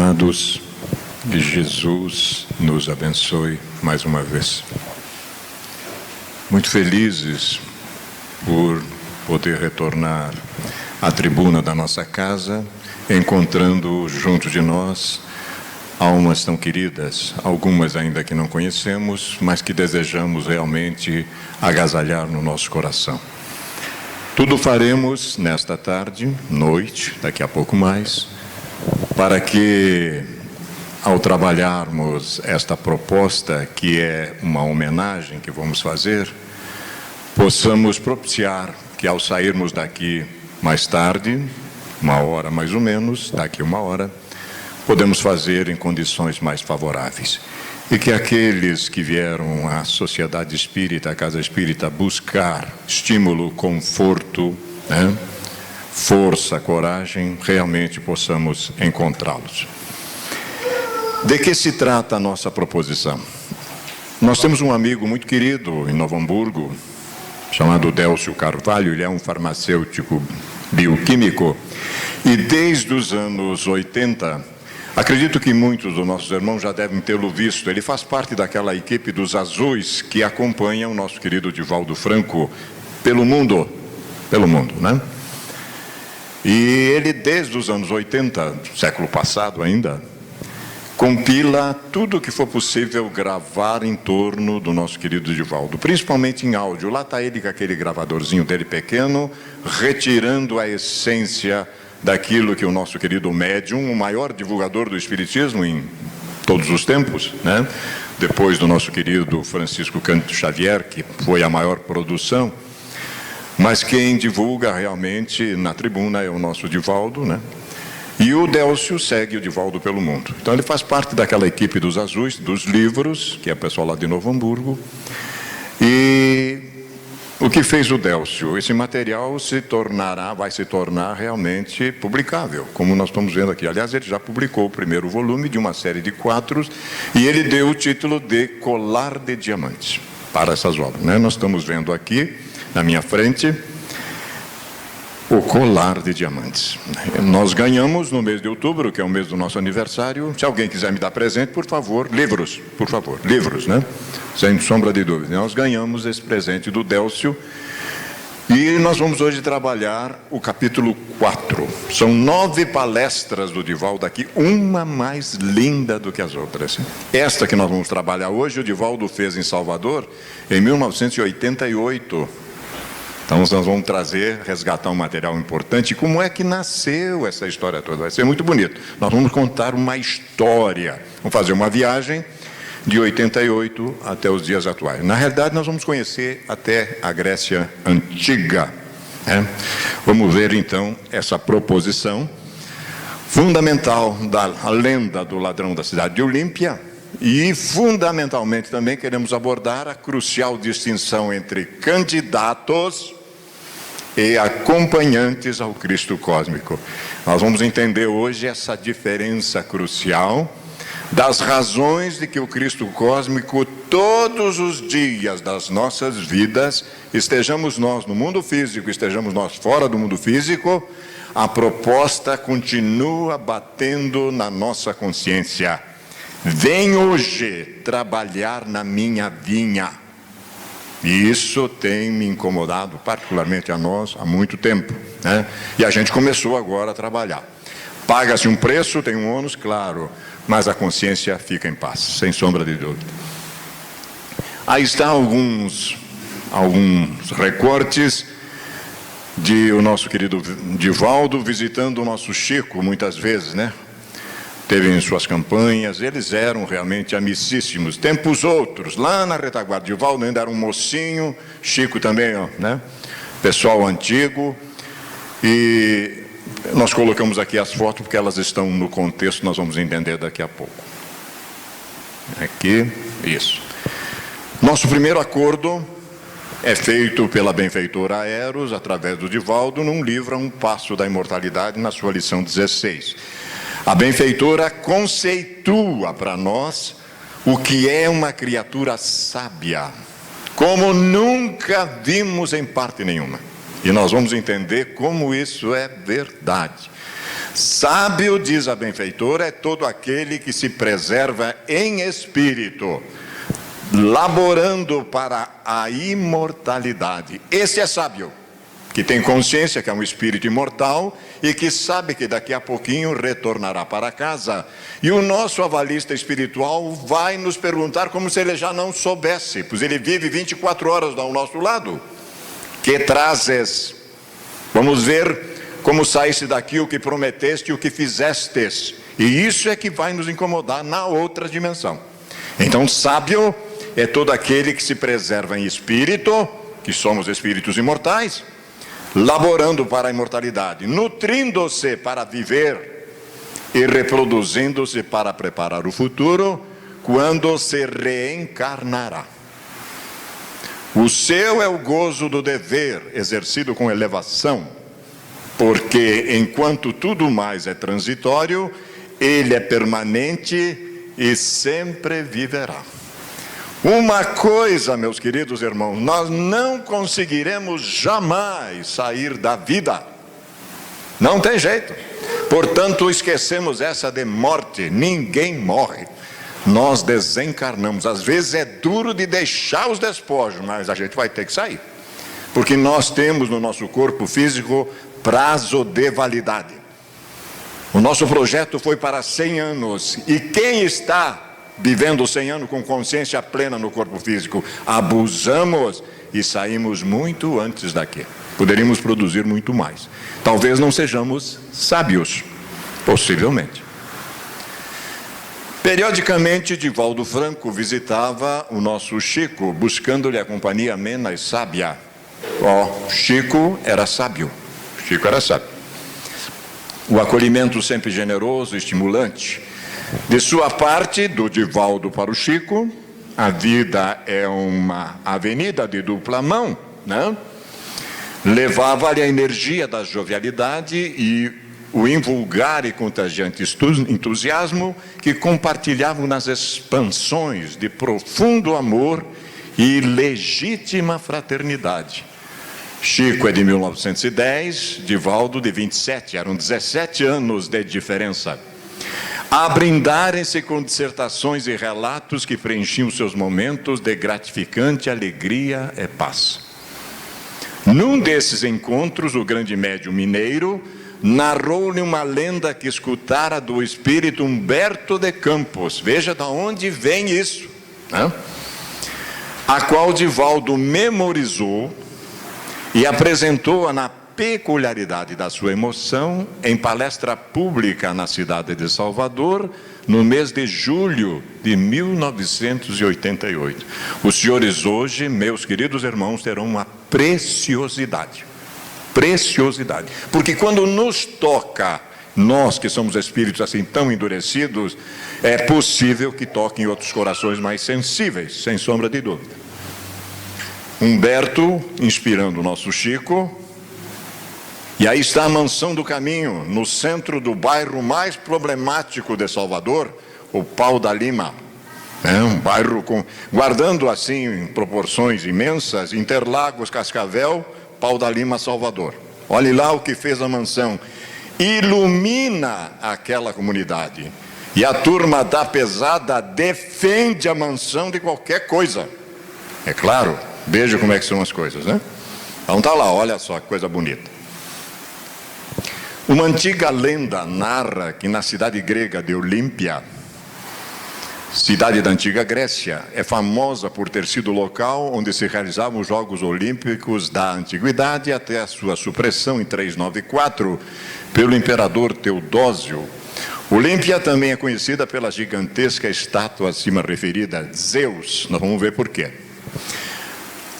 Amados, que Jesus nos abençoe mais uma vez. Muito felizes por poder retornar à tribuna da nossa casa, encontrando junto de nós almas tão queridas, algumas ainda que não conhecemos, mas que desejamos realmente agasalhar no nosso coração. Tudo faremos nesta tarde, noite, daqui a pouco mais, para que, ao trabalharmos esta proposta, que é uma homenagem que vamos fazer, possamos propiciar que, ao sairmos daqui mais tarde, 1 hora mais ou menos, daqui 1 hora, podemos fazer em condições mais favoráveis. E que aqueles que vieram à Sociedade Espírita, à Casa Espírita, buscar estímulo, conforto, força, coragem, realmente possamos encontrá-los. De que se trata a nossa proposição? Nós temos um amigo muito querido em Novo Hamburgo, chamado Délcio Carvalho. Ele é um farmacêutico bioquímico e desde os anos 80, acredito que muitos dos nossos irmãos já devem tê-lo visto. Ele faz parte daquela equipe dos azuis que acompanha o nosso querido Divaldo Franco pelo mundo, né? E ele, desde os anos 80, século passado ainda, compila tudo o que for possível gravar em torno do nosso querido Divaldo, principalmente em áudio. Lá está ele com aquele gravadorzinho dele pequeno, retirando a essência daquilo que o nosso querido médium, o maior divulgador do espiritismo em todos os tempos, né? Depois do nosso querido Francisco Cândido Xavier, que foi a maior produção, mas quem divulga realmente na tribuna é o nosso Divaldo, né? E o Délcio segue o Divaldo pelo mundo. Então ele faz parte daquela equipe dos azuis, dos livros, que é o pessoal lá de Novo Hamburgo. E o que fez o Délcio? Esse material vai se tornar realmente publicável, como nós estamos vendo aqui. Aliás, ele já publicou o primeiro volume de uma série de 4, e ele deu o título de Colar de Diamantes para essas obras, né? Nós estamos vendo aqui, na minha frente, o Colar de Diamantes. Nós ganhamos no mês de outubro, que é o mês do nosso aniversário. Se alguém quiser me dar presente, por favor, livros, né? Sem sombra de dúvida. Nós ganhamos esse presente do Délcio e nós vamos hoje trabalhar o capítulo 4. São 9 palestras do Divaldo aqui, uma mais linda do que as outras. Esta que nós vamos trabalhar hoje, o Divaldo fez em Salvador em 1988. Então, nós vamos resgatar um material importante. Como é que nasceu essa história toda? Vai ser muito bonito. Nós vamos contar uma história. Vamos fazer uma viagem de 88 até os dias atuais. Na realidade, nós vamos conhecer até a Grécia Antiga, né? Vamos ver, então, essa proposição fundamental da lenda do ladrão da cidade de Olímpia. E, fundamentalmente, também queremos abordar a crucial distinção entre candidatos e acompanhantes ao Cristo cósmico. Nós vamos entender hoje essa diferença crucial das razões de que o Cristo cósmico, todos os dias das nossas vidas, estejamos nós no mundo físico, estejamos nós fora do mundo físico, a proposta continua batendo na nossa consciência. Vem hoje trabalhar na minha vinha. E isso tem me incomodado, particularmente a nós, há muito tempo, né? E a gente começou agora a trabalhar. Paga-se um preço, tem um ônus, claro, mas a consciência fica em paz, sem sombra de dúvida. Aí está alguns recortes de o nosso querido Divaldo visitando o nosso Chico, muitas vezes, né? Teve em suas campanhas, eles eram realmente amicíssimos. Tempos outros, lá na retaguarda, Divaldo ainda era um mocinho, Chico também, né? Pessoal antigo. E nós colocamos aqui as fotos porque elas estão no contexto, nós vamos entender daqui a pouco. Aqui, isso. Nosso primeiro acordo é feito pela benfeitora Eros, através do Divaldo, num livro, Um Passo da Imortalidade, na sua lição 16. A benfeitora conceitua para nós o que é uma criatura sábia, como nunca vimos em parte nenhuma. E nós vamos entender como isso é verdade. Sábio, diz a benfeitora, é todo aquele que se preserva em espírito, laborando para a imortalidade. Esse é sábio, que tem consciência que é um espírito imortal e que sabe que daqui a pouquinho retornará para casa. E o nosso avalista espiritual vai nos perguntar como se ele já não soubesse, pois ele vive 24 horas ao nosso lado. Que trazes? Vamos ver como saísse daqui o que prometeste e o que fizestes. E isso é que vai nos incomodar na outra dimensão. Então, sábio é todo aquele que se preserva em espírito, que somos espíritos imortais, laborando para a imortalidade, nutrindo-se para viver e reproduzindo-se para preparar o futuro, quando se reencarnará. O seu é o gozo do dever, exercido com elevação, porque enquanto tudo mais é transitório, ele é permanente e sempre viverá. Uma coisa, meus queridos irmãos, nós não conseguiremos jamais sair da vida. Não tem jeito. Portanto, esquecemos essa de morte. Ninguém morre. Nós desencarnamos. Às vezes é duro de deixar os despojos, mas a gente vai ter que sair. Porque nós temos no nosso corpo físico prazo de validade. O nosso projeto foi para 100 anos. E quem está vivendo 100 anos com consciência plena no corpo físico? Abusamos e saímos muito antes daqui. Poderíamos produzir muito mais. Talvez não sejamos sábios, possivelmente. Periodicamente, Divaldo Franco visitava o nosso Chico, buscando-lhe a companhia amena e sábia. Chico era sábio. Chico era sábio. O acolhimento sempre generoso e estimulante. De sua parte, do Divaldo para o Chico, a vida é uma avenida de dupla mão, né? Levava-lhe a energia da jovialidade e o invulgar e contagiante entusiasmo que compartilhavam nas expansões de profundo amor e legítima fraternidade. Chico é de 1910, Divaldo de 27, eram 17 anos de diferença. A brindarem-se com dissertações e relatos que preenchiam seus momentos de gratificante alegria e paz. Num desses encontros, o grande médium mineiro narrou-lhe uma lenda que escutara do espírito Humberto de Campos. Veja de onde vem isso, né? A qual Divaldo memorizou e apresentou-a na peculiaridade da sua emoção em palestra pública na cidade de Salvador, no mês de julho de 1988. Os senhores hoje, meus queridos irmãos, terão uma preciosidade. Preciosidade. Porque quando nos toca, nós que somos espíritos assim tão endurecidos, é possível que toquem outros corações mais sensíveis, sem sombra de dúvida. Humberto, inspirando o nosso Chico, e aí está a Mansão do Caminho, no centro do bairro mais problemático de Salvador, o Pau da Lima. Um bairro guardando assim proporções imensas, Interlagos, Cascavel, Pau da Lima, Salvador. Olhe lá o que fez a mansão. Ilumina aquela comunidade. E a turma da pesada defende a mansão de qualquer coisa. É claro, veja como é que são as coisas, né? Então tá lá, olha só que coisa bonita. Uma antiga lenda narra que na cidade grega de Olímpia, cidade da antiga Grécia, é famosa por ter sido o local onde se realizavam os Jogos Olímpicos da Antiguidade até a sua supressão em 394 pelo imperador Teodósio. Olímpia também é conhecida pela gigantesca estátua acima referida, Zeus. Nós vamos ver por quê.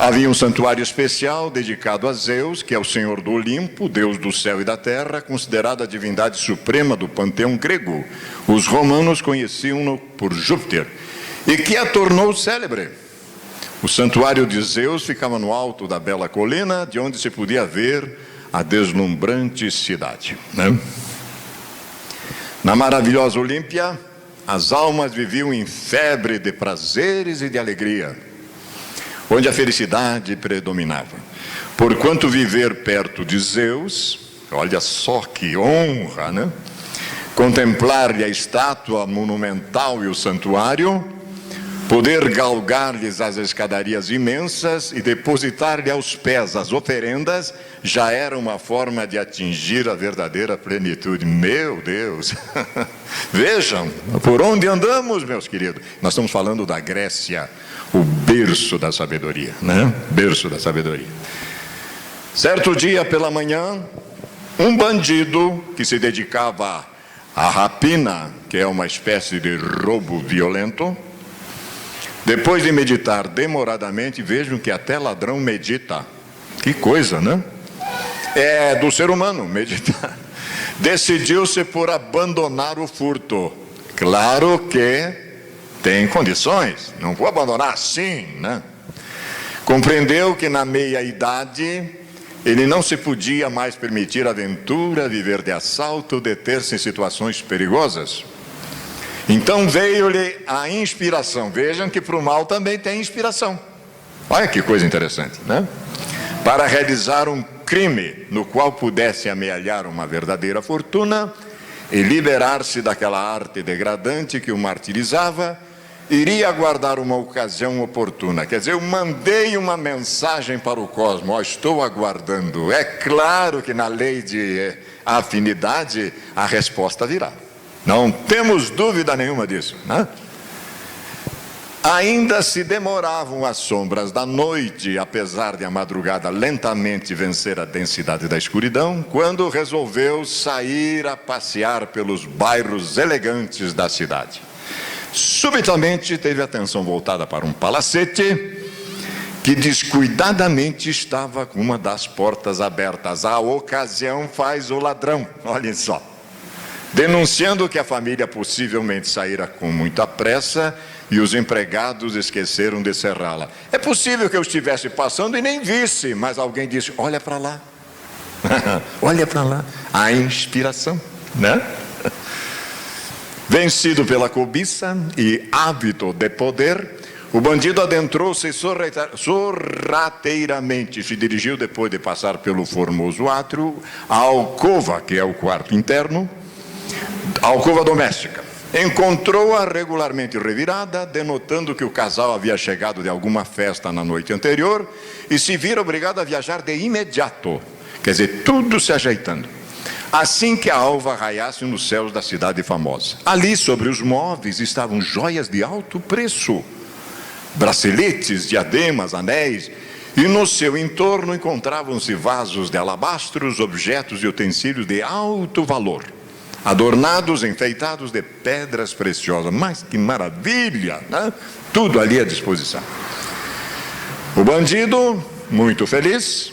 Havia um santuário especial dedicado a Zeus, que é o senhor do Olimpo, deus do céu e da terra, considerado a divindade suprema do panteão grego. Os romanos conheciam-no por Júpiter, e que a tornou célebre. O santuário de Zeus ficava no alto da bela colina, de onde se podia ver a deslumbrante cidade, né? Na maravilhosa Olímpia, as almas viviam em febre de prazeres e de alegria, onde a felicidade predominava. Porquanto viver perto de Zeus olha só que honra, né? Contemplar-lhe a estátua monumental e o santuário, poder galgar-lhes as escadarias imensas e depositar-lhe aos pés as oferendas, já era uma forma de atingir a verdadeira plenitude. Meu Deus! Vejam, por onde andamos, meus queridos? Nós estamos falando da Grécia, o berço da sabedoria, né? Berço da sabedoria. Certo dia pela manhã, um bandido que se dedicava à rapina, que é uma espécie de roubo violento, depois de meditar demoradamente, vejam que até ladrão medita. Que coisa, né? É do ser humano meditar. Decidiu-se por abandonar o furto. Claro que tem condições, não vou abandonar assim, né? Compreendeu que na meia-idade ele não se podia mais permitir aventura, viver de assalto, deter-se em situações perigosas. Então veio-lhe a inspiração. Vejam que para o mal também tem inspiração. Olha que coisa interessante, né? Para realizar um crime no qual pudesse amealhar uma verdadeira fortuna e liberar-se daquela arte degradante que o martirizava, iria aguardar uma ocasião oportuna. Quer dizer, eu mandei uma mensagem para o cosmos, estou aguardando. É claro que na lei de afinidade a resposta virá. Não temos dúvida nenhuma disso, né? Ainda se demoravam as sombras da noite, apesar de a madrugada lentamente vencer a densidade da escuridão, quando resolveu sair a passear pelos bairros elegantes da cidade. Subitamente teve a atenção voltada para um palacete que descuidadamente estava com uma das portas abertas. A ocasião faz o ladrão, olhem só. Denunciando que a família possivelmente saíra com muita pressa e os empregados esqueceram de cerrá-la. É possível que eu estivesse passando e nem visse, mas alguém disse, olha para lá. Olha para lá. A inspiração, né? Vencido pela cobiça e ávido de poder, o bandido adentrou-se sorrateiramente, se dirigiu, depois de passar pelo formoso átrio, à alcova, que é o quarto interno, a alcova doméstica. Encontrou-a regularmente revirada, denotando que o casal havia chegado de alguma festa na noite anterior e se vira obrigado a viajar de imediato. Quer dizer, tudo se ajeitando. Assim que a alva raiasse nos céus da cidade famosa. Ali, sobre os móveis, estavam joias de alto preço, braceletes, diademas, anéis, e no seu entorno encontravam-se vasos de alabastros, objetos e utensílios de alto valor, adornados, enfeitados de pedras preciosas. Mas que maravilha, né? Tudo ali à disposição. O bandido, muito feliz,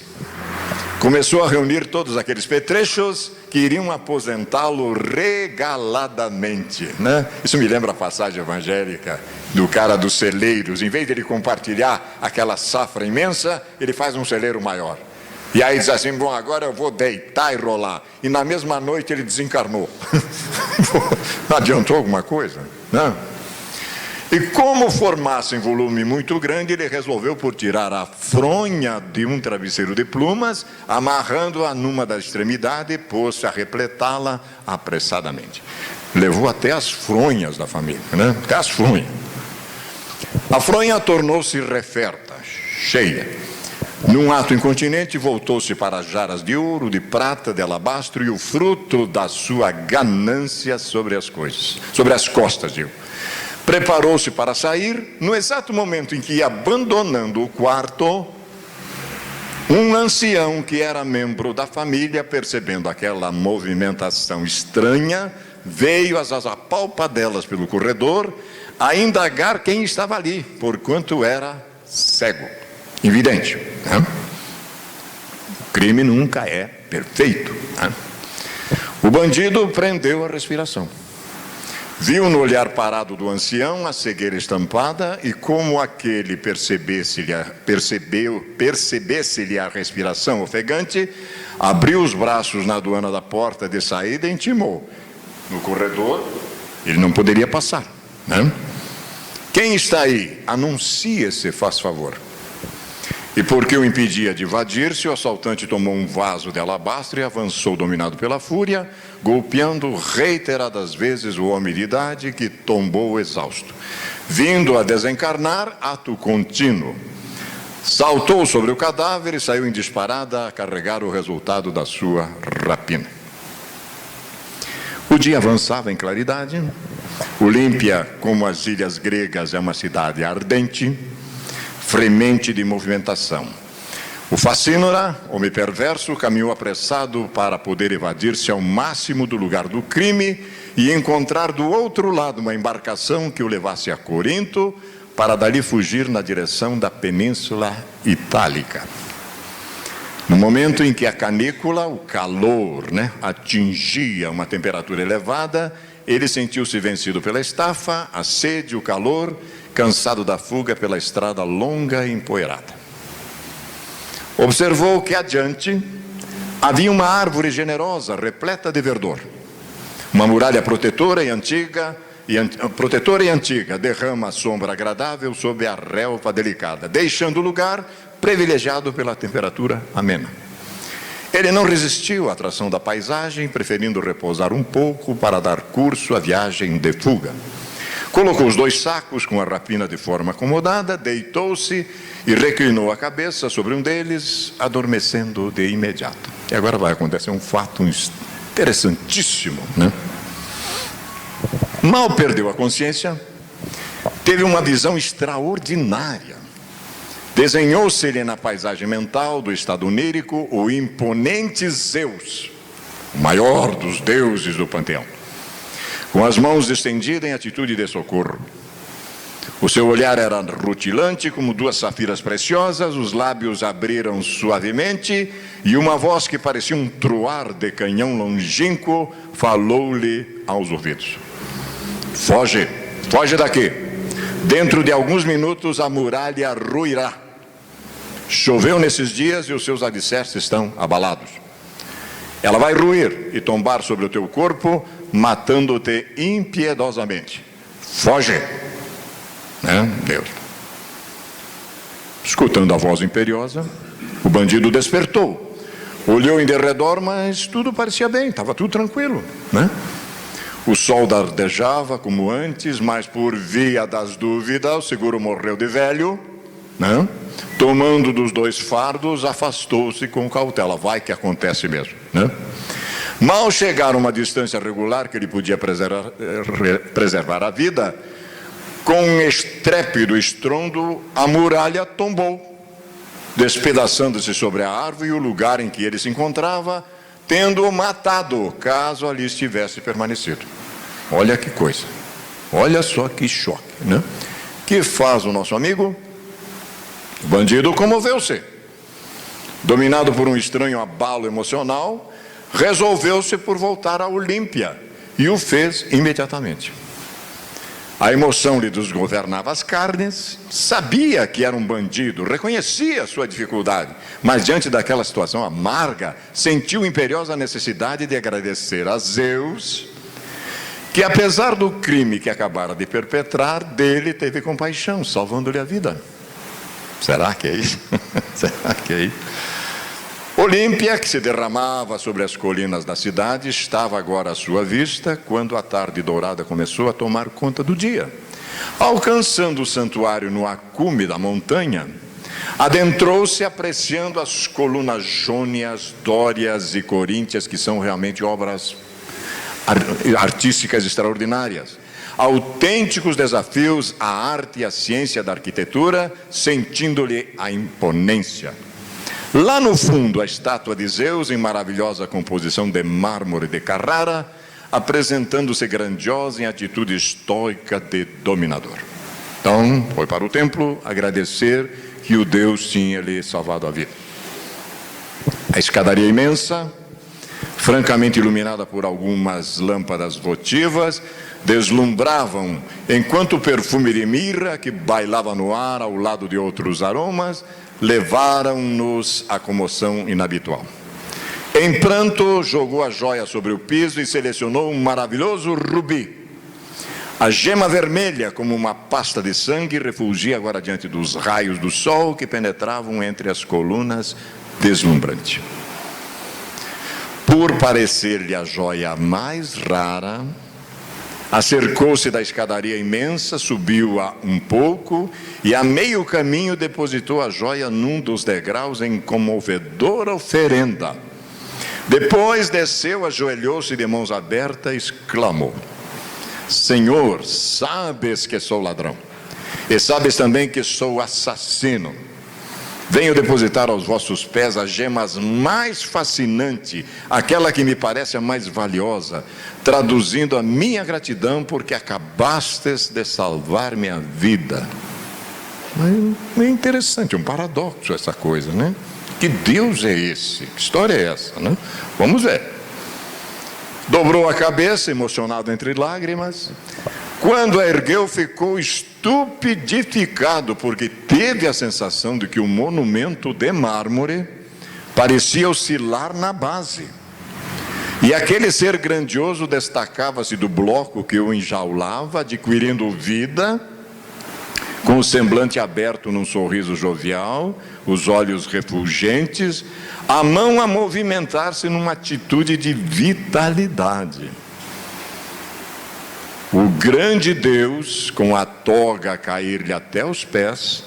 começou a reunir todos aqueles petrechos que iriam aposentá-lo regaladamente, né? Isso me lembra a passagem evangélica do cara dos celeiros. Em vez de ele compartilhar aquela safra imensa, ele faz um celeiro maior. E aí diz assim, bom, agora eu vou deitar e rolar. E na mesma noite ele desencarnou. Não adiantou alguma coisa? Não. E como formasse em volume muito grande, ele resolveu por tirar a fronha de um travesseiro de plumas, amarrando-a numa das extremidades, pôs-se a repletá-la apressadamente. Levou até as fronhas da família, né? Até as fronhas. A fronha tornou-se referta, cheia. Num ato incontinente, voltou-se para as jarras de ouro, de prata, de alabastro e o fruto da sua ganância sobre as coisas, sobre as costas, digo. Preparou-se para sair. No exato momento em que ia abandonando o quarto, um ancião que era membro da família, percebendo aquela movimentação estranha, veio às apalpadelas pelo corredor a indagar quem estava ali, porquanto era cego, invidente, né? O crime nunca é perfeito, né? O bandido prendeu a respiração. Viu no olhar parado do ancião a cegueira estampada e, como aquele percebesse-lhe a respiração ofegante, abriu os braços na aduana da porta de saída e intimou. No corredor, ele não poderia passar, né? Quem está aí? Anuncie-se, faz favor. E porque o impedia de evadir-se, o assaltante tomou um vaso de alabastre e avançou dominado pela fúria, golpeando reiteradas vezes o homem de idade, que tombou exausto. Vindo a desencarnar, ato contínuo. Saltou sobre o cadáver e saiu em disparada a carregar o resultado da sua rapina. O dia avançava em claridade. Olímpia, como as ilhas gregas, é uma cidade ardente, fremente de movimentação. O Facínora, homem perverso, caminhou apressado para poder evadir-se ao máximo do lugar do crime e encontrar do outro lado uma embarcação que o levasse a Corinto, para dali fugir na direção da Península Itálica. No momento em que a canícula, o calor, atingia uma temperatura elevada, ele sentiu-se vencido pela estafa, a sede, o calor, cansado da fuga pela estrada longa e empoeirada. Observou que adiante havia uma árvore generosa, repleta de verdor. Uma muralha protetora e antiga, derrama a sombra agradável sob a relva delicada, deixando o lugar privilegiado pela temperatura amena. Ele não resistiu à atração da paisagem, preferindo repousar um pouco para dar curso à viagem de fuga. Colocou os 2 sacos com a rapina de forma acomodada, deitou-se e reclinou a cabeça sobre um deles, adormecendo de imediato. E agora vai acontecer um fato interessantíssimo, Mal perdeu a consciência, teve uma visão extraordinária. Desenhou-se-lhe na paisagem mental do estado onírico o imponente Zeus, o maior dos deuses do panteão, com as mãos estendidas em atitude de socorro. O seu olhar era rutilante como 2 safiras preciosas, os lábios abriram suavemente e uma voz que parecia um truar de canhão longínquo falou-lhe aos ouvidos. Foge daqui. Dentro de alguns minutos a muralha ruirá. Choveu nesses dias e os seus alicerces estão abalados. Ela vai ruir e tombar sobre o teu corpo, matando-te impiedosamente. Foge. Deus. Escutando a voz imperiosa, o bandido despertou. Olhou em derredor, mas tudo parecia bem, estava tudo tranquilo, O sol dardejava como antes, mas por via das dúvidas, o seguro morreu de velho, Tomando dos 2 fardos, afastou-se com cautela. Vai que acontece mesmo, Mal chegaram a uma distância regular que ele podia preservar a vida, com um estrépido estrondo, a muralha tombou, despedaçando-se sobre a árvore e o lugar em que ele se encontrava, tendo-o matado, caso ali estivesse permanecido. Olha que coisa, olha só que choque, Que faz o nosso amigo? O bandido comoveu-se. Dominado por um estranho abalo emocional, resolveu-se por voltar a Olímpia e o fez imediatamente. A emoção lhe desgovernava as carnes, sabia que era um bandido, reconhecia a sua dificuldade, mas diante daquela situação amarga, sentiu imperiosa necessidade de agradecer a Zeus, que apesar do crime que acabara de perpetrar, dele teve compaixão, salvando-lhe a vida. Será que é isso? Será que é isso? Olímpia, que se derramava sobre as colinas da cidade, estava agora à sua vista, quando a tarde dourada começou a tomar conta do dia. Alcançando o santuário no acume da montanha, adentrou-se apreciando as colunas jônias, dórias e coríntias, que são realmente obras artísticas extraordinárias. Autênticos desafios à arte e à ciência da arquitetura, sentindo-lhe a imponência. Lá no fundo, a estátua de Zeus, em maravilhosa composição de mármore de Carrara, apresentando-se grandiosa em atitude estoica de dominador. Então, foi para o templo agradecer que o Deus tinha lhe salvado a vida. A escadaria imensa, francamente iluminada por algumas lâmpadas votivas, deslumbravam, enquanto o perfume de mirra, que bailava no ar ao lado de outros aromas, levaram-nos à comoção inabitual. Em pranto, jogou a joia sobre o piso e selecionou um maravilhoso rubi. A gema vermelha, como uma pasta de sangue, refulgia agora diante dos raios do sol que penetravam entre as colunas, deslumbrante. Por parecer-lhe a joia mais rara, acercou-se da escadaria imensa, subiu-a um pouco e a meio caminho depositou a joia num dos degraus em comovedora oferenda. Depois desceu, ajoelhou-se de mãos abertas e exclamou: Senhor, sabes que sou ladrão, e sabes também que sou assassino. Venho depositar aos vossos pés as gemas mais fascinante, aquela que me parece a mais valiosa, traduzindo a minha gratidão porque acabastes de salvar minha vida. É interessante, um paradoxo essa coisa, né? Que Deus é esse? Que história é essa, né? Vamos ver. Dobrou a cabeça, emocionado entre lágrimas. Quando a ergueu, ficou estupidificado, porque teve a sensação de que o monumento de mármore parecia oscilar na base. E aquele ser grandioso destacava-se do bloco que o enjaulava, adquirindo vida, com o semblante aberto num sorriso jovial, os olhos refulgentes, a mão a movimentar-se numa atitude de vitalidade. O grande Deus, com a toga a cair-lhe até os pés,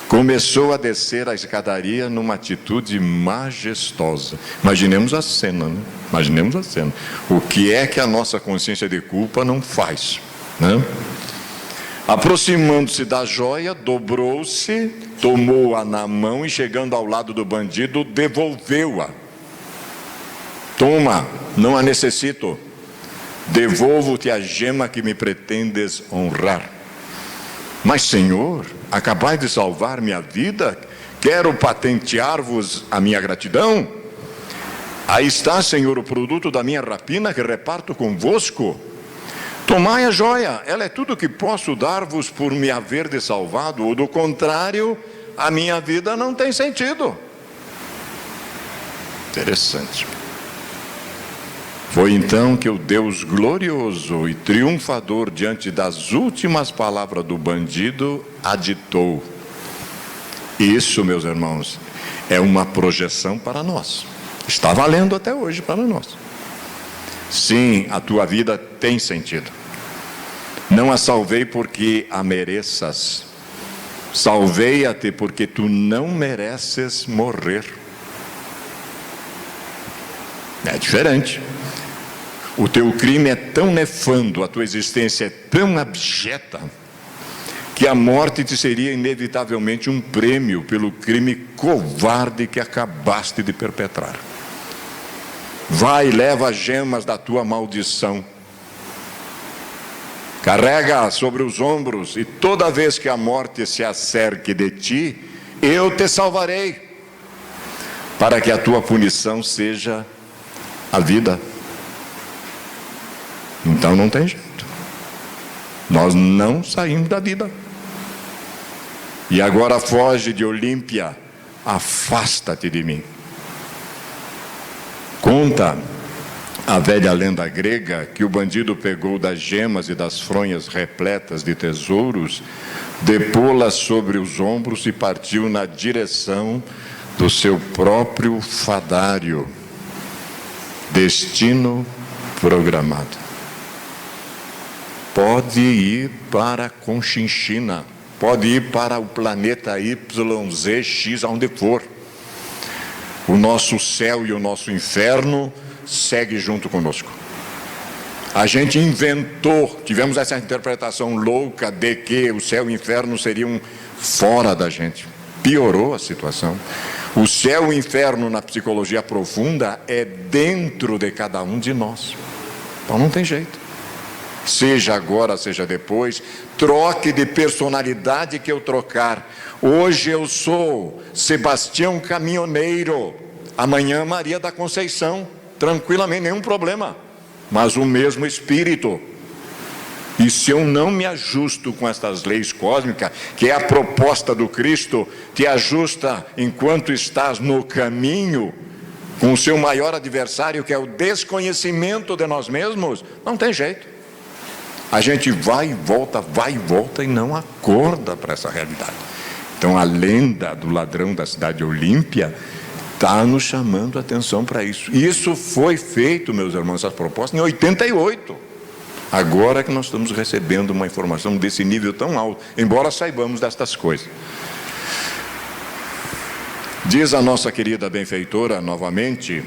começou a descer a escadaria numa atitude majestosa. Imaginemos a cena, né? Imaginemos a cena. O que é que a nossa consciência de culpa não faz, né? Aproximando-se da joia, dobrou-se, tomou-a na mão e, chegando ao lado do bandido, devolveu-a. Toma, não a necessito. Devolvo-te a gema que me pretendes honrar. Mas, Senhor, acabais de salvar minha vida, quero patentear-vos a minha gratidão. Aí está, Senhor, o produto da minha rapina que reparto convosco. Tomai a joia, ela é tudo que posso dar-vos por me haver de salvado, ou do contrário, a minha vida não tem sentido. Interessante. Foi então que o Deus glorioso e triunfador, diante das últimas palavras do bandido, aditou: isso, meus irmãos, é uma projeção para nós. Está valendo até hoje para nós. Sim, a tua vida tem sentido. Não a salvei porque a mereças. Salvei-a-te porque tu não mereces morrer. É diferente. O teu crime é tão nefando, a tua existência é tão abjeta, que a morte te seria inevitavelmente um prêmio pelo crime covarde que acabaste de perpetrar. Vai, leva as gemas da tua maldição, carrega sobre os ombros, e toda vez que a morte se acerque de ti, eu te salvarei, para que a tua punição seja a vida. Então não tem jeito, nós não saímos da vida. E agora foge de Olímpia, afasta-te de mim. Conta a velha lenda grega que o bandido pegou das gemas e das fronhas repletas de tesouros, depô-las sobre os ombros e partiu na direção do seu próprio fadário, destino programado. Pode ir para Conchinchina, pode ir para o planeta YZX, aonde for. O nosso céu e o nosso inferno segue junto conosco. A gente inventou, tivemos essa interpretação louca de que o céu e o inferno seriam fora da gente. Piorou a situação. O céu e o inferno na psicologia profunda é dentro de cada um de nós. Então não tem jeito. Seja agora, seja depois, troque de personalidade que eu trocar. Hoje eu sou Sebastião Caminhoneiro, amanhã Maria da Conceição, tranquilamente, nenhum problema, mas o mesmo espírito. E se eu não me ajusto com estas leis cósmicas, que é a proposta do Cristo, te ajusta enquanto estás no caminho, com o seu maior adversário, que é o desconhecimento de nós mesmos, não tem jeito. A gente vai e volta e não acorda para essa realidade. Então a lenda do ladrão da cidade Olímpia está nos chamando a atenção para isso. E isso foi feito, meus irmãos, essa proposta em 88. Agora que nós estamos recebendo uma informação desse nível tão alto, embora saibamos destas coisas. Diz a nossa querida benfeitora, novamente,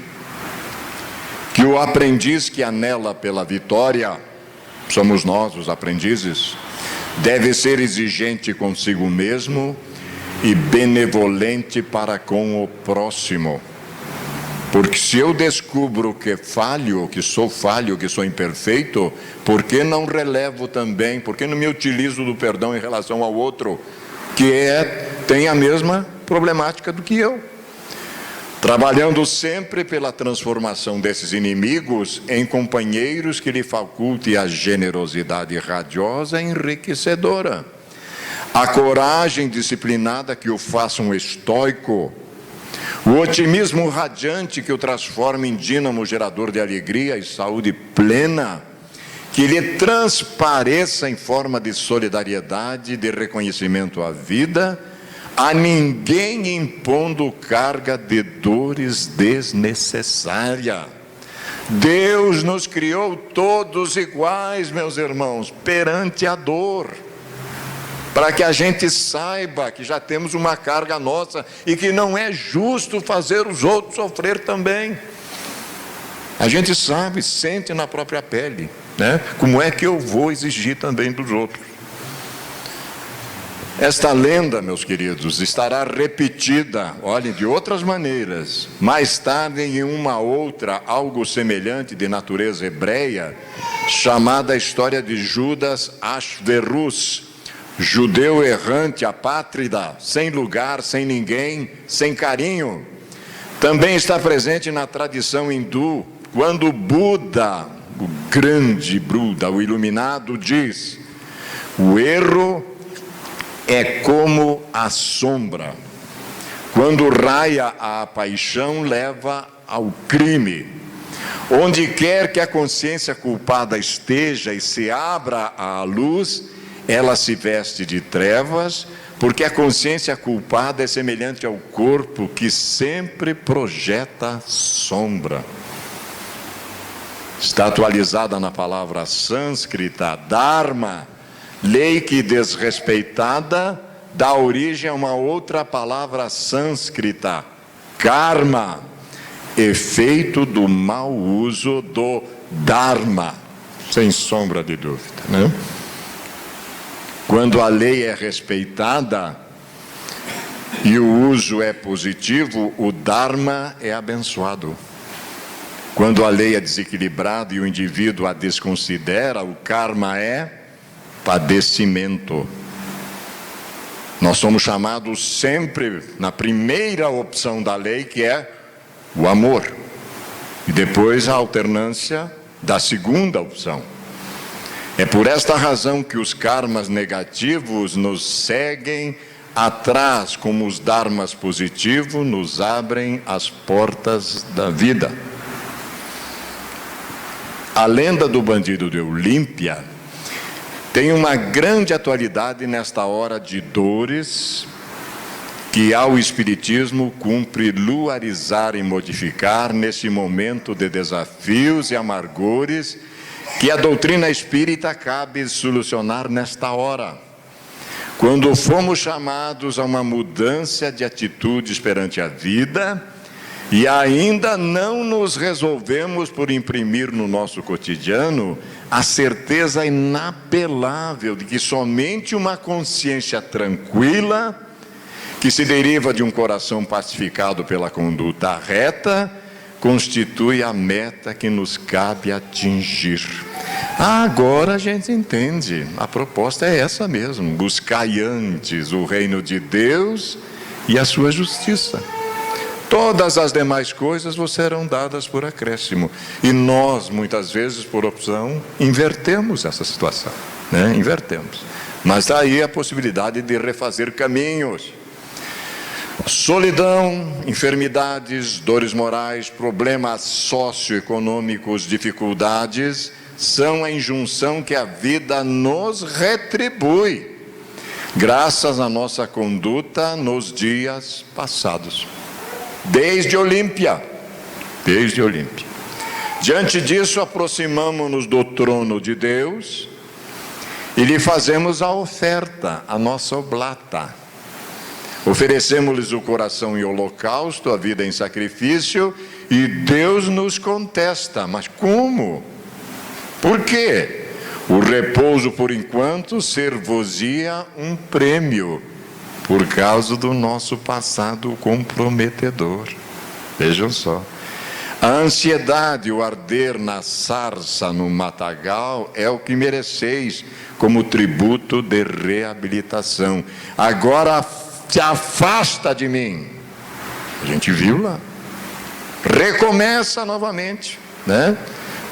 que o aprendiz que anela pela vitória, somos nós os aprendizes, deve ser exigente consigo mesmo e benevolente para com o próximo. Porque se eu descubro que falho, que sou imperfeito, por que não relevo também, por que não me utilizo do perdão em relação ao outro, que tem a mesma problemática do que eu? Trabalhando sempre pela transformação desses inimigos em companheiros que lhe faculte a generosidade radiosa e enriquecedora, a coragem disciplinada que o faça um estoico, o otimismo radiante que o transforme em dínamo gerador de alegria e saúde plena, que lhe transpareça em forma de solidariedade e de reconhecimento à vida, a ninguém impondo carga de dores desnecessária. Deus nos criou todos iguais, meus irmãos, perante a dor, para que a gente saiba que já temos uma carga nossa e que não é justo fazer os outros sofrer também. A gente sabe, sente na própria pele, né? Como é que eu vou exigir também dos outros? Esta lenda, meus queridos, estará repetida, olhem, de outras maneiras, mais tarde em uma outra, algo semelhante de natureza hebreia, chamada a história de Judas Ashverus, judeu errante, apátrida, sem lugar, sem ninguém, sem carinho. Também está presente na tradição hindu, quando Buda, o grande Buda, o iluminado, diz: o erro é como a sombra. Quando raia a paixão, leva ao crime. Onde quer que a consciência culpada esteja e se abra à luz, ela se veste de trevas, porque a consciência culpada é semelhante ao corpo que sempre projeta sombra. Está atualizada na palavra sânscrita, dharma, lei que desrespeitada dá origem a uma outra palavra sânscrita, karma, efeito do mau uso do dharma, sem sombra de dúvida, né? Quando a lei é respeitada e o uso é positivo, o dharma é abençoado. Quando a lei é desequilibrada e o indivíduo a desconsidera, o karma é padecimento. Nós somos chamados sempre na primeira opção da lei, que é o amor, e depois a alternância da segunda opção. É por esta razão que os karmas negativos nos seguem atrás, como os dharmas positivos nos abrem as portas da vida. A lenda do bandido de Olímpia tem uma grande atualidade nesta hora de dores que ao Espiritismo cumpre luarizar e modificar nesse momento de desafios e amargores que a doutrina espírita cabe solucionar nesta hora, quando fomos chamados a uma mudança de atitudes perante a vida e ainda não nos resolvemos por imprimir no nosso cotidiano a certeza inapelável de que somente uma consciência tranquila, que se deriva de um coração pacificado pela conduta reta, constitui a meta que nos cabe atingir. Agora a gente entende, a proposta é essa mesmo: buscai antes o reino de Deus e a sua justiça. Todas as demais coisas vos serão dadas por acréscimo. E nós, muitas vezes, por opção, invertemos essa situação, né? Invertemos. Mas daí a possibilidade de refazer caminhos. Solidão, enfermidades, dores morais, problemas socioeconômicos, dificuldades, são a injunção que a vida nos retribui, graças à nossa conduta nos dias passados. Desde Olímpia. Diante disso, aproximamo-nos do trono de Deus e lhe fazemos a oferta, a nossa oblata. Oferecemos-lhes o coração em holocausto, a vida em sacrifício, e Deus nos contesta. Mas como? Por quê? O repouso, por enquanto, ser-vos-ia um prêmio, por causa do nosso passado comprometedor. Vejam só. A ansiedade, o arder na sarça, no matagal, é o que mereceis como tributo de reabilitação. Agora se afasta de mim. A gente viu lá. Recomeça novamente, né?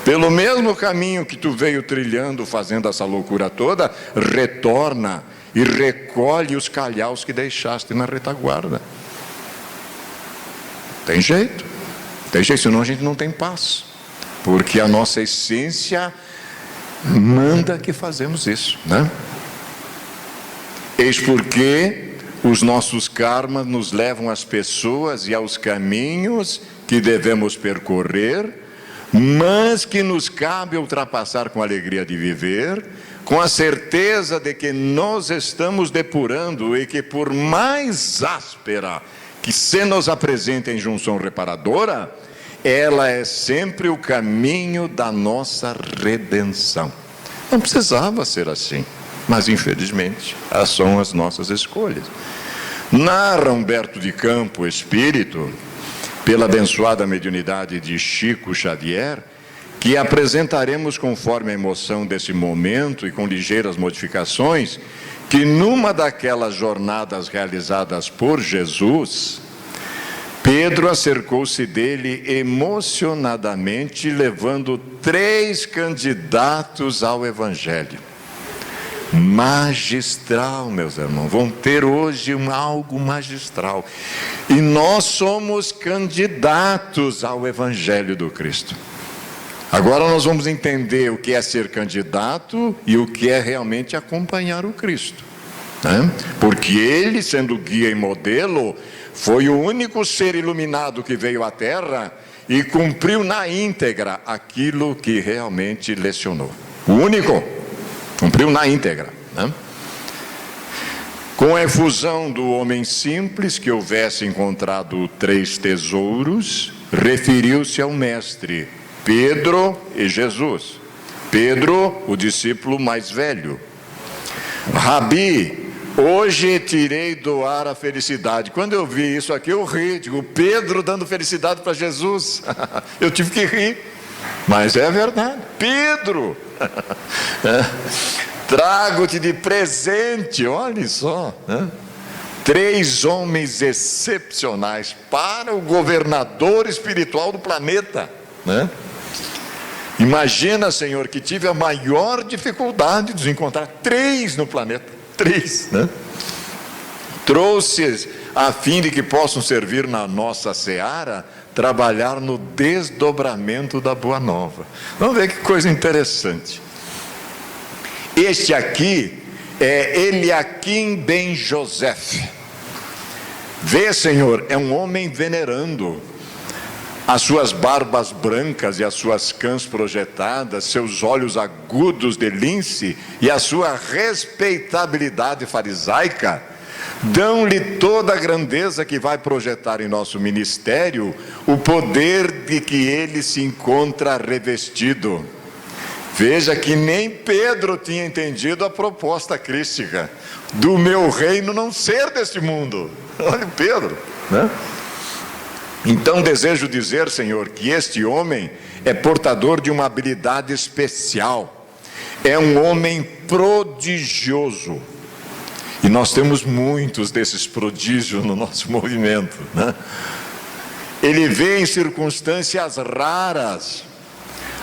Pelo mesmo caminho que tu veio trilhando, fazendo essa loucura toda, retorna e recolhe os calhaus que deixaste na retaguarda. Tem jeito, senão a gente não tem paz, porque a nossa essência manda que fazemos isso, né? Eis porque os nossos karmas nos levam às pessoas e aos caminhos que devemos percorrer, mas que nos cabe ultrapassar com a alegria de viver, com a certeza de que nós estamos depurando e que, por mais áspera que se nos apresente a injunção reparadora, ela é sempre o caminho da nossa redenção. Não precisava ser assim, mas infelizmente são as nossas escolhas. Narra Humberto de Campos, espírito, pela abençoada mediunidade de Chico Xavier, que apresentaremos conforme a emoção desse momento e com ligeiras modificações, que numa daquelas jornadas realizadas por Jesus, Pedro acercou-se dele emocionadamente, levando 3 candidatos ao Evangelho. Magistral, meus irmãos, vão ter hoje algo magistral. E nós somos candidatos ao Evangelho do Cristo. Agora nós vamos entender o que é ser candidato e o que é realmente acompanhar o Cristo, né? Porque ele, sendo guia e modelo, foi o único ser iluminado que veio à Terra e cumpriu na íntegra aquilo que realmente lecionou. O único, cumpriu na íntegra, né? Com a efusão do homem simples, que houvesse encontrado 3 tesouros, referiu-se ao mestre, Pedro e Jesus. Pedro, o discípulo mais velho. Rabi, hoje tirei do ar a felicidade. Quando eu vi isso aqui, eu ri. Digo, Pedro dando felicidade para Jesus. Eu tive que rir. Mas é verdade. Pedro, trago-te de presente, olha só, né? 3 homens excepcionais para o governador espiritual do planeta, né? Imagina, Senhor, que tive a maior dificuldade de encontrar 3 no planeta. 3, né? Trouxe a fim de que possam servir na nossa seara, trabalhar no desdobramento da Boa Nova. Vamos ver que coisa interessante. Este aqui é Eliaquim ben Joseph. Vê, Senhor, é um homem venerando. As suas barbas brancas e as suas cãs projetadas, seus olhos agudos de lince e a sua respeitabilidade farisaica, dão-lhe toda a grandeza que vai projetar em nosso ministério o poder de que ele se encontra revestido. Veja que nem Pedro tinha entendido a proposta crística do meu reino não ser deste mundo. Olha o Pedro, né? Então desejo dizer, Senhor, que este homem é portador de uma habilidade especial. É um homem prodigioso. E nós temos muitos desses prodígios no nosso movimento, né? Ele vê em circunstâncias raras.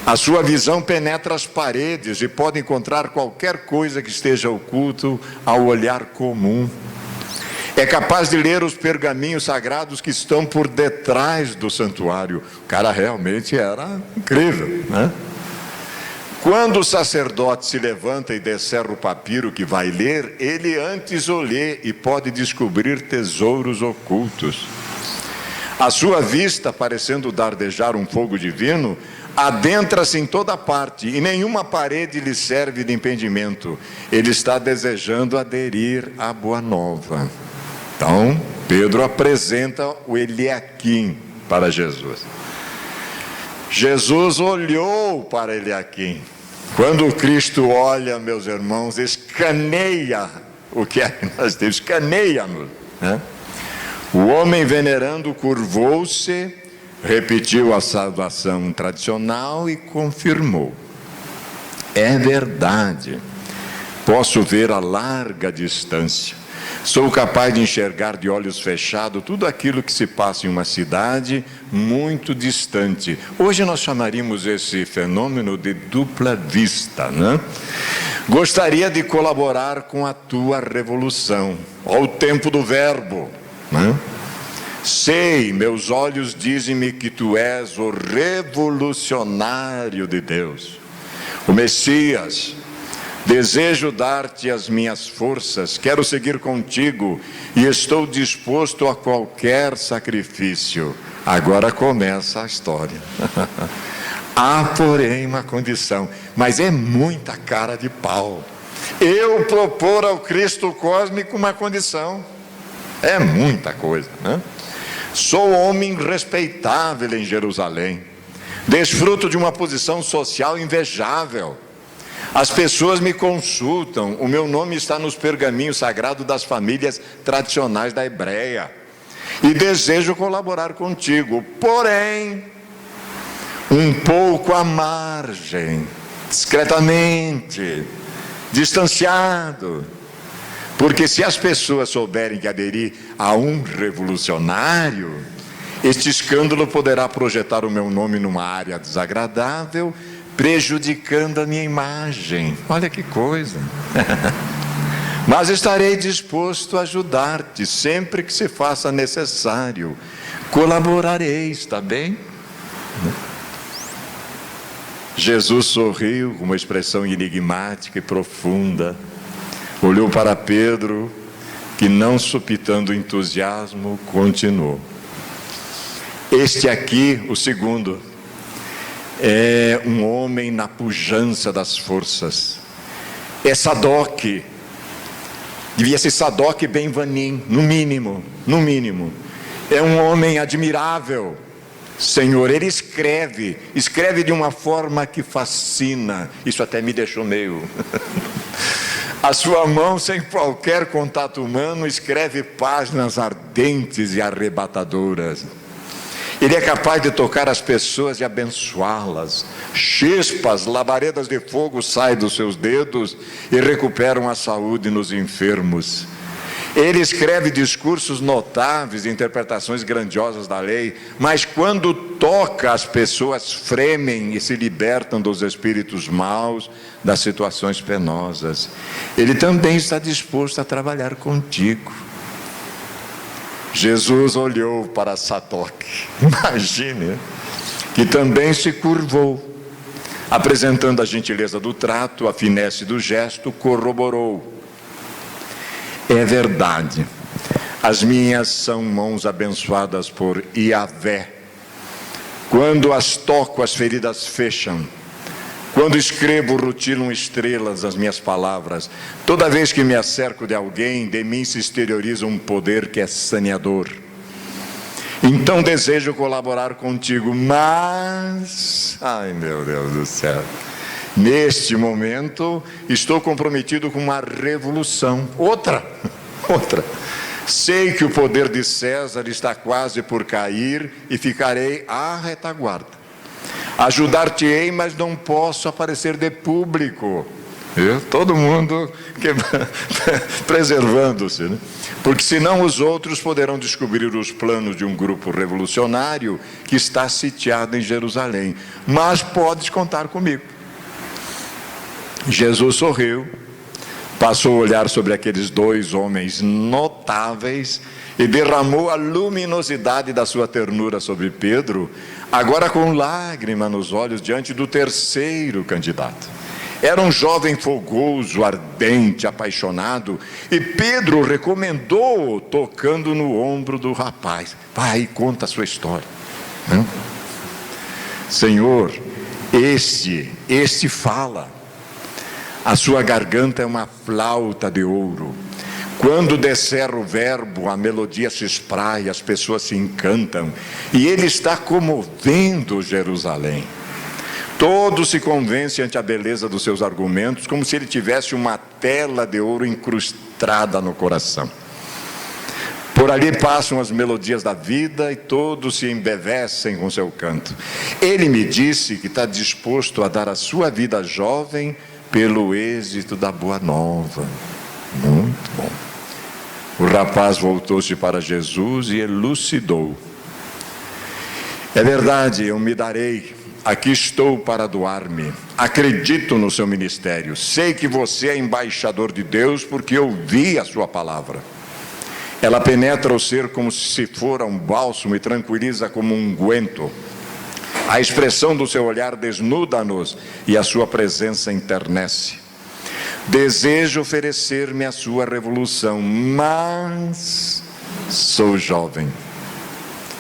A sua visão penetra as paredes e pode encontrar qualquer coisa que esteja oculto ao olhar comum. É capaz de ler os pergaminhos sagrados que estão por detrás do santuário. O cara realmente era incrível, né? Quando o sacerdote se levanta e descerra o papiro que vai ler, ele antes o lê e pode descobrir tesouros ocultos. A sua vista, parecendo dardejar um fogo divino, adentra-se em toda parte e nenhuma parede lhe serve de impedimento. Ele está desejando aderir à boa nova. Então, Pedro apresenta o Eliaquim para Jesus. Jesus olhou para Eliaquim. Quando Cristo olha, meus irmãos, escaneia o que é que nós temos, escaneia-nos, né? O homem venerando curvou-se, repetiu a saudação tradicional e confirmou: é verdade, posso ver a larga distância. Sou capaz de enxergar de olhos fechados tudo aquilo que se passa em uma cidade muito distante. Hoje nós chamaríamos esse fenômeno de dupla vista, né? Gostaria de colaborar com a tua revolução. Olha o tempo do verbo, né? Sei, meus olhos dizem-me que tu és o revolucionário de Deus, o Messias. Desejo dar-te as minhas forças, quero seguir contigo e estou disposto a qualquer sacrifício. Agora começa a história. Há, porém, uma condição, mas é muita cara de pau. Eu propor ao Cristo cósmico uma condição. É muita coisa, né? Sou homem respeitável em Jerusalém, desfruto de uma posição social invejável. As pessoas me consultam, o meu nome está nos pergaminhos sagrados das famílias tradicionais da Hebreia, e desejo colaborar contigo, porém, um pouco à margem, discretamente, distanciado, porque se as pessoas souberem que aderir a um revolucionário, este escândalo poderá projetar o meu nome numa área desagradável, prejudicando a minha imagem. Olha que coisa. Mas estarei disposto a ajudar-te sempre que se faça necessário. Colaborarei, está bem? Jesus sorriu com uma expressão enigmática e profunda. Olhou para Pedro, que não supitando entusiasmo, continuou. Este aqui, o segundo, é um homem na pujança das forças. É Sadoc. Devia ser Sadoc ben Vanim, no mínimo. É um homem admirável. Senhor, ele escreve de uma forma que fascina. Isso até me deixou meio... A sua mão, sem qualquer contato humano, escreve páginas ardentes e arrebatadoras. Ele é capaz de tocar as pessoas e abençoá-las. Chispas, labaredas de fogo saem dos seus dedos e recuperam a saúde nos enfermos. Ele escreve discursos notáveis, interpretações grandiosas da lei, mas quando toca, as pessoas fremem e se libertam dos espíritos maus, das situações penosas. Ele também está disposto a trabalhar contigo. Jesus olhou para Sadoc, imagine, que também se curvou, apresentando a gentileza do trato, a finesse do gesto, corroborou. É verdade, as minhas são mãos abençoadas por Iavé. Quando as toco, as feridas fecham. Quando escrevo, rutilam estrelas as minhas palavras. Toda vez que me acerco de alguém, de mim se exterioriza um poder que é saneador. Então desejo colaborar contigo, mas... Ai, meu Deus do céu. Neste momento, estou comprometido com uma revolução. Outra. Sei que o poder de César está quase por cair e ficarei à retaguarda. Ajudar-te-ei, mas não posso aparecer de público. Todo mundo preservando-se, né? Porque senão os outros poderão descobrir os planos de um grupo revolucionário que está sitiado em Jerusalém. Mas podes contar comigo. Jesus sorriu, passou a olhar sobre aqueles dois homens notáveis e derramou a luminosidade da sua ternura sobre Pedro, agora com lágrima nos olhos diante do terceiro candidato. Era um jovem fogoso, ardente, apaixonado, e Pedro o recomendou, tocando no ombro do rapaz. Vai, conta a sua história. Senhor, este fala. A sua garganta é uma flauta de ouro. Quando descer o verbo, a melodia se espraia, as pessoas se encantam, e ele está comovendo Jerusalém. Todos se convencem ante a beleza dos seus argumentos, como se ele tivesse uma tela de ouro incrustada no coração. Por ali passam as melodias da vida e todos se embevecem com seu canto. Ele me disse que está disposto a dar a sua vida jovem pelo êxito da boa nova. Muito bom. O rapaz voltou-se para Jesus e elucidou. É verdade, eu me darei. Aqui estou para doar-me. Acredito no seu ministério. Sei que você é embaixador de Deus porque ouvi a sua palavra. Ela penetra o ser como se fora um bálsamo e tranquiliza como um unguento. A expressão do seu olhar desnuda-nos e a sua presença enternece. Desejo oferecer-me a sua revolução, mas sou jovem.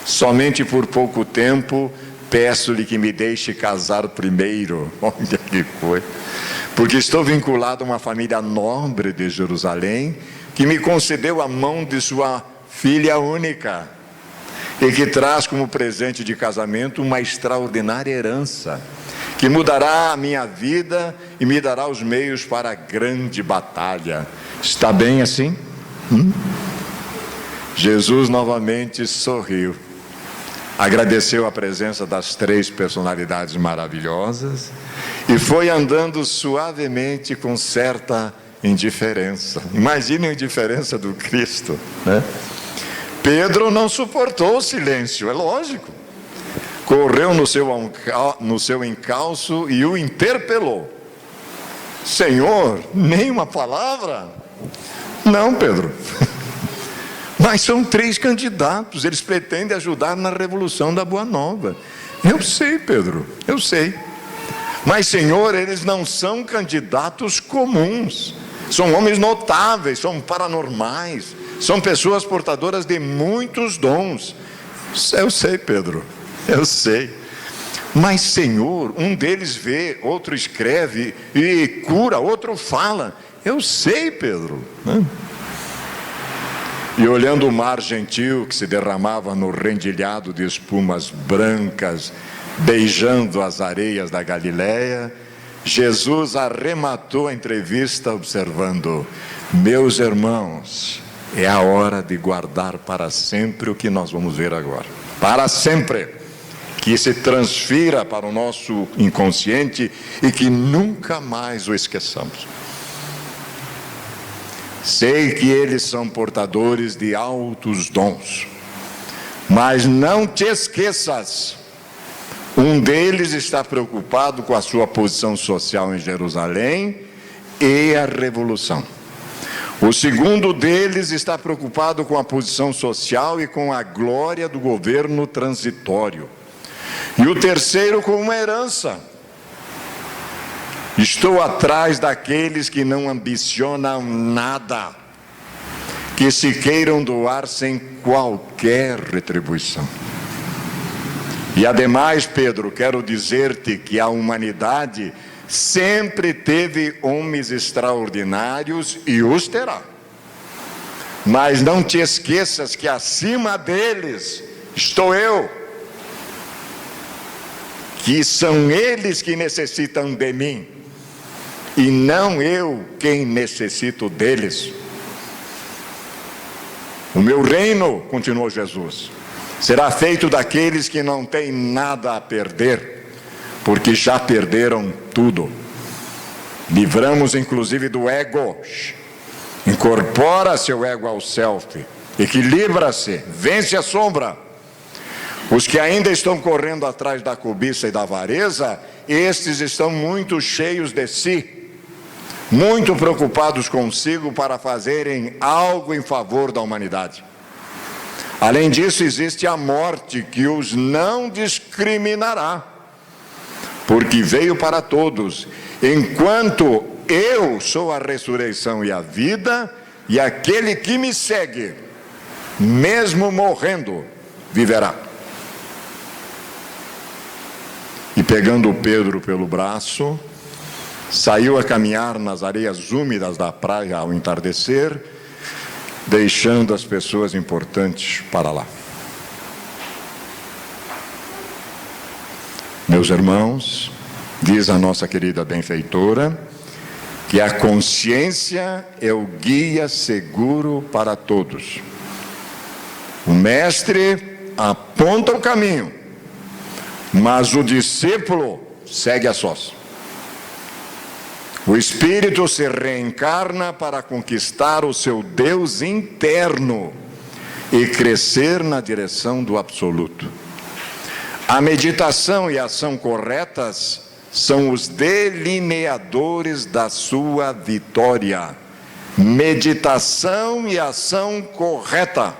Somente por pouco tempo peço-lhe que me deixe casar primeiro. Olha que coisa. Porque estou vinculado a uma família nobre de Jerusalém, que me concedeu a mão de sua filha única, e que traz como presente de casamento uma extraordinária herança, que mudará a minha vida e me dará os meios para a grande batalha. Está bem assim? Jesus novamente sorriu, agradeceu a presença das três personalidades maravilhosas e foi andando suavemente com certa indiferença. Imagine a indiferença do Cristo, né? Pedro não suportou o silêncio, é lógico. Correu no seu encalço e o interpelou. Senhor, nem uma palavra? Não, Pedro. Mas são três candidatos, eles pretendem ajudar na revolução da Boa Nova. Eu sei, Pedro, eu sei. Mas, Senhor, eles não são candidatos comuns. São homens notáveis, são paranormais, são pessoas portadoras de muitos dons. Eu sei, Pedro, eu sei. Mas, Senhor, um deles vê, outro escreve e cura, outro fala. Eu sei, Pedro. E olhando o mar gentil que se derramava no rendilhado de espumas brancas, beijando as areias da Galileia, Jesus arrematou a entrevista observando: meus irmãos, é a hora de guardar para sempre o que nós vamos ver agora. Para sempre. Que se transfira para o nosso inconsciente e que nunca mais o esqueçamos. Sei que eles são portadores de altos dons, mas não te esqueças, um deles está preocupado com a sua posição social em Jerusalém e a revolução. O segundo deles está preocupado com a posição social e com a glória do governo transitório. E o terceiro com uma herança. Estou atrás daqueles que não ambicionam nada, que se queiram doar sem qualquer retribuição. E ademais, Pedro, quero dizer-te que a humanidade sempre teve homens extraordinários e os terá. Mas não te esqueças que acima deles estou eu, que são eles que necessitam de mim, e não eu quem necessito deles. O meu reino, continuou Jesus, será feito daqueles que não têm nada a perder, porque já perderam tudo. Livramos inclusive do ego. Incorpora seu ego ao self, equilibra-se, vence a sombra. Os que ainda estão correndo atrás da cobiça e da avareza, estes estão muito cheios de si. muito preocupados consigo para fazerem algo em favor da humanidade. Além disso, existe a morte que os não discriminará, porque veio para todos, enquanto eu sou a ressurreição e a vida, e aquele que me segue, mesmo morrendo, viverá. E pegando Pedro pelo braço, saiu a caminhar nas areias úmidas da praia ao entardecer, deixando as pessoas importantes para lá. Meus irmãos, diz a nossa querida benfeitora, que a consciência é o guia seguro para todos. O mestre aponta o caminho, mas o discípulo segue a sós. O espírito se reencarna para conquistar o seu Deus interno e crescer na direção do absoluto. A meditação e a ação corretas são os delineadores da sua vitória. Meditação e ação correta.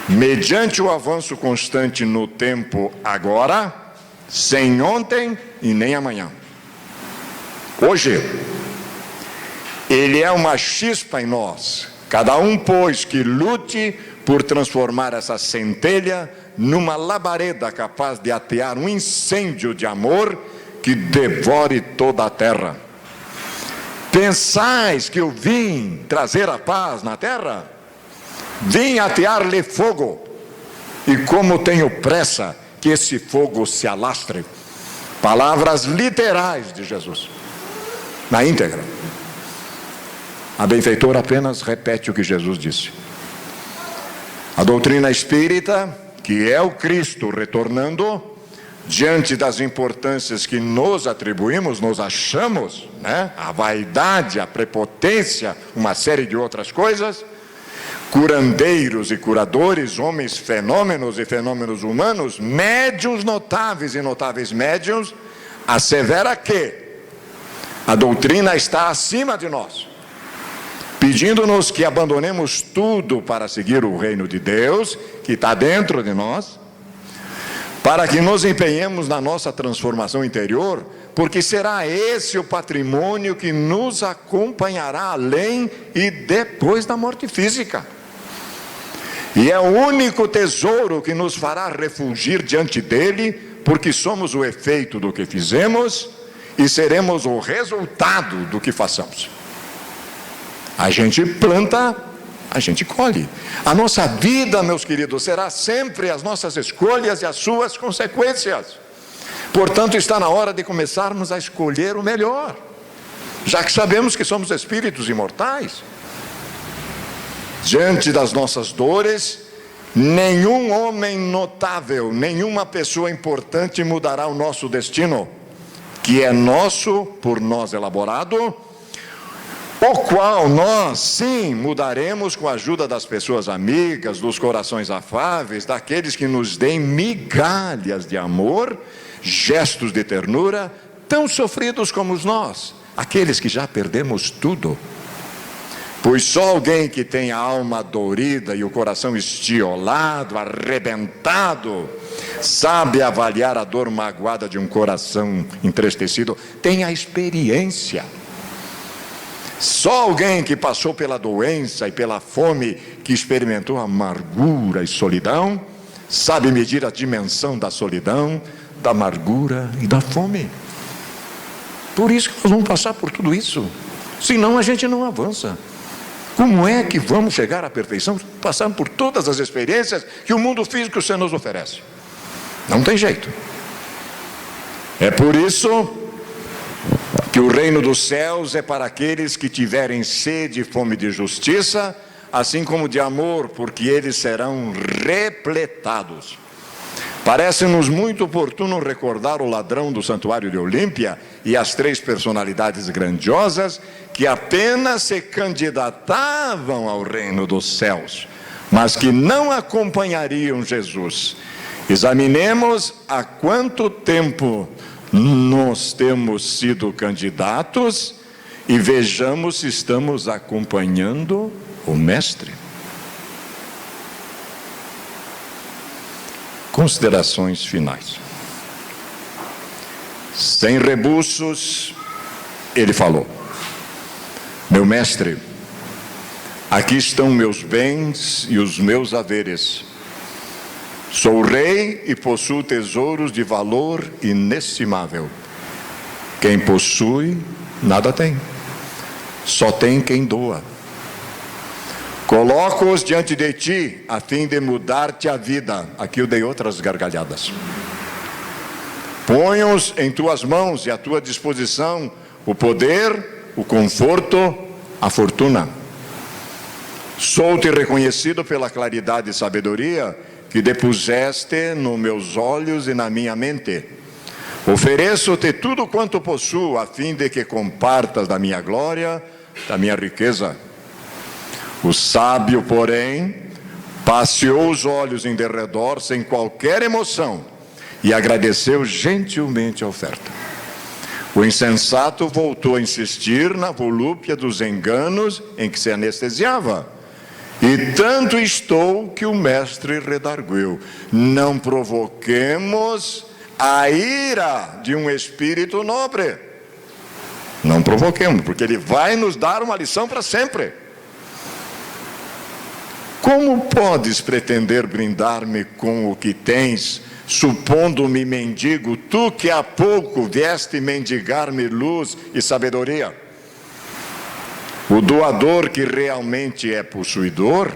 Mediante o avanço constante no tempo agora, sem ontem e nem amanhã. Hoje, ele é uma chispa em nós. Cada um, pois, que lute por transformar essa centelha numa labareda capaz de atear um incêndio de amor que devore toda a terra. Pensais que eu vim trazer a paz na terra? Vim atear-lhe fogo, e como tenho pressa que esse fogo se alastre. Palavras literais de Jesus, na íntegra. A benfeitora apenas repete o que Jesus disse. A doutrina espírita, que é o Cristo retornando, diante das importâncias que nos atribuímos, nos achamos, a vaidade, a prepotência, uma série de outras coisas, curandeiros e curadores, homens fenômenos e fenômenos humanos, médiuns notáveis e notáveis médiuns, assevera que a doutrina está acima de nós, pedindo-nos que abandonemos tudo para seguir o reino de Deus, que está dentro de nós, para que nos empenhemos na nossa transformação interior, porque será esse o patrimônio que nos acompanhará além e depois da morte física. E é o único tesouro que nos fará refugir diante dele, porque somos o efeito do que fizemos e seremos o resultado do que façamos. A gente planta, a gente colhe. A nossa vida, meus queridos, será sempre as nossas escolhas e as suas consequências. Portanto, está na hora de começarmos a escolher o melhor, já que sabemos que somos espíritos imortais. Diante das nossas dores, nenhum homem notável, nenhuma pessoa importante mudará o nosso destino, que é nosso, por nós elaborado, o qual nós, sim, mudaremos com a ajuda das pessoas amigas, dos corações afáveis, daqueles que nos deem migalhas de amor, gestos de ternura, tão sofridos como nós, aqueles que já perdemos tudo. Pois só alguém que tem a alma dorida e o coração estiolado, arrebentado, sabe avaliar a dor magoada de um coração entristecido, tem a experiência. Só alguém que passou pela doença e pela fome, que experimentou amargura e solidão, sabe medir a dimensão da solidão, da amargura e da fome. Por isso que nós vamos passar por tudo isso, senão a gente não avança. Como é que vamos chegar à perfeição passando por todas as experiências que o mundo físico nos oferece? Não tem jeito. É por isso que o reino dos céus é para aqueles que tiverem sede e fome de justiça, assim como de amor, porque eles serão repletados. Parece-nos muito oportuno recordar o ladrão do santuário de Olímpia e as 3 personalidades grandiosas que apenas se candidatavam ao reino dos céus, mas que não acompanhariam Jesus. Examinemos há quanto tempo nós temos sido candidatos e vejamos se estamos acompanhando o Mestre. Considerações finais. Sem rebuços, ele falou: meu mestre, aqui estão meus bens e os meus haveres. Sou rei e possuo tesouros de valor inestimável. Quem possui, nada tem. Só tem quem doa. Coloco-os diante de ti, a fim de mudar-te a vida. Aqui eu dei outras gargalhadas. Ponho-os em tuas mãos e à tua disposição o poder, o conforto, a fortuna. Sou-te reconhecido pela claridade e sabedoria que depuseste nos meus olhos e na minha mente. Ofereço-te tudo quanto possuo, a fim de que compartas da minha glória, da minha riqueza. O sábio, porém, passeou os olhos em derredor sem qualquer emoção e agradeceu gentilmente a oferta. O insensato voltou a insistir na volúpia dos enganos em que se anestesiava. E tanto estou que o mestre redarguiu: não provoquemos a ira de um espírito nobre. Não provoquemos, porque ele vai nos dar uma lição para sempre. Como podes pretender brindar-me com o que tens, supondo-me mendigo, tu que há pouco vieste mendigar-me luz e sabedoria? O doador que realmente é possuidor,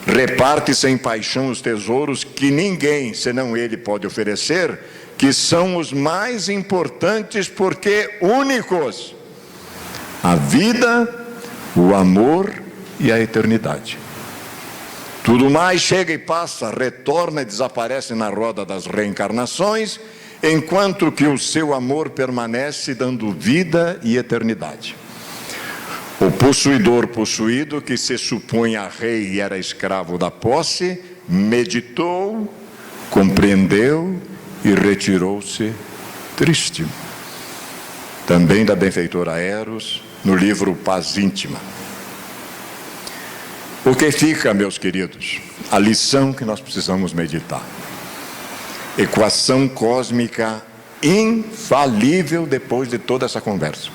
reparte sem paixão os tesouros que ninguém, senão ele, pode oferecer, que são os mais importantes porque únicos: a vida, o amor e a eternidade. Tudo mais chega e passa, retorna e desaparece na roda das reencarnações, enquanto que o seu amor permanece dando vida e eternidade. O possuidor possuído, que se supunha rei e era escravo da posse, meditou, compreendeu e retirou-se triste. Também da benfeitora Eros, no livro Paz Íntima. O que fica, meus queridos? A lição que nós precisamos meditar. Equação cósmica infalível depois de toda essa conversa.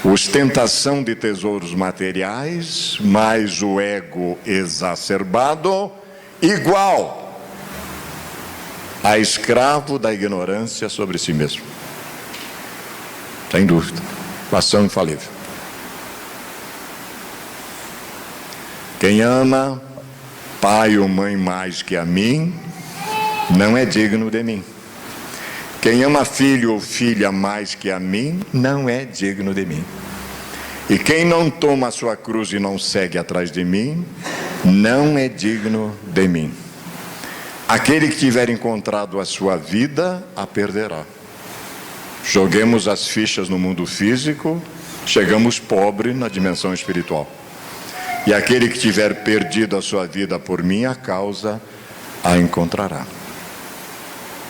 Ostentação de tesouros materiais, mais o ego exacerbado, igual a escravo da ignorância sobre si mesmo. Sem dúvida, equação infalível. Quem ama pai ou mãe mais que a mim, não é digno de mim. Quem ama filho ou filha mais que a mim, não é digno de mim. E quem não toma a sua cruz e não segue atrás de mim, não é digno de mim. Aquele que tiver encontrado a sua vida, a perderá. Joguemos as fichas no mundo físico, chegamos pobre na dimensão espiritual. E aquele que tiver perdido a sua vida por minha causa, a encontrará.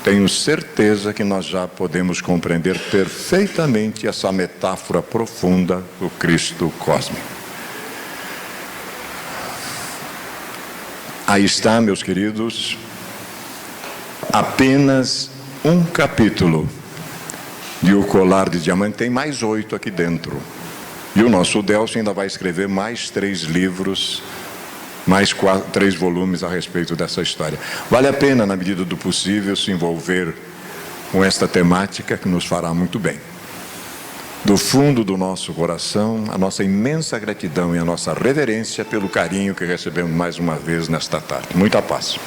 Tenho certeza que nós já podemos compreender perfeitamente essa metáfora profunda do Cristo cósmico. Aí está, meus queridos, apenas um capítulo de O Colar de Diamante. Tem mais 8 aqui dentro. E o nosso Delcio ainda vai escrever mais 3 livros, mais 3 volumes a respeito dessa história. Vale a pena, na medida do possível, se envolver com esta temática que nos fará muito bem. Do fundo do nosso coração, a nossa imensa gratidão e a nossa reverência pelo carinho que recebemos mais uma vez nesta tarde. Muita paz.